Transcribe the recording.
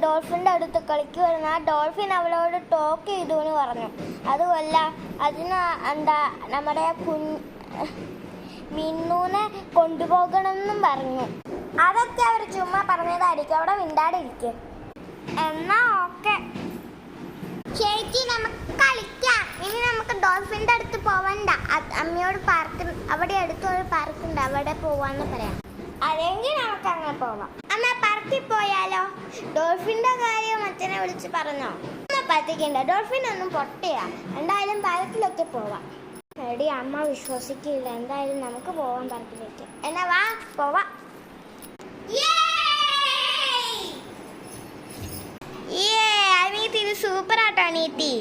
ഡോൾഫിൻ്റെ അടുത്ത് കളിക്കുമായിരുന്നു. ആ ഡോൾഫിൻ അവളോട് ടോക്ക് ചെയ്തു എന്ന് പറഞ്ഞു. അതുമല്ല, അതിന് നമ്മുടെ മിന്നൂനെ കൊണ്ടുപോകണമെന്നും പറഞ്ഞു. അതൊക്കെ അവർ ചുമ്മാ പറഞ്ഞതായിരിക്കും. അവിടെ മിണ്ടാടിരിക്കും. എന്നാ ഓക്കെ ചേച്ചി, നമുക്ക് കളിക്കാം. ഇനി നമുക്ക് ഡോൾഫിൻ്റെ അടുത്ത് പോവണ്ട. അമ്മയോട് അവിടെ അടുത്തൊരു പാർക്കുണ്ട്, അവിടെ പോവാന്ന് പറയാം. അല്ലെങ്കിൽ നമുക്ക് അങ്ങനെ പോവാം. അമ്മ പാർക്കിൽ പോയാലോ? ഡോൾഫിൻ്റെ കാര്യം അച്ഛനെ വിളിച്ച് പറഞ്ഞോ? അമ്മ പറ്റിക്കണ്ട, ഡോൾഫിൻ ഒന്നും പൊട്ടിയാ. എന്തായാലും പാർക്കിലൊക്കെ പോവാം. എടി, അമ്മ വിശ്വസിക്കില്ല. എന്തായാലും നമുക്ക് പോവാം പാർക്കിലേക്ക്. എന്നാ വാ, പോവാം. അനീതി, ഇത് സൂപ്പർ ആട്ടോ അനീതി.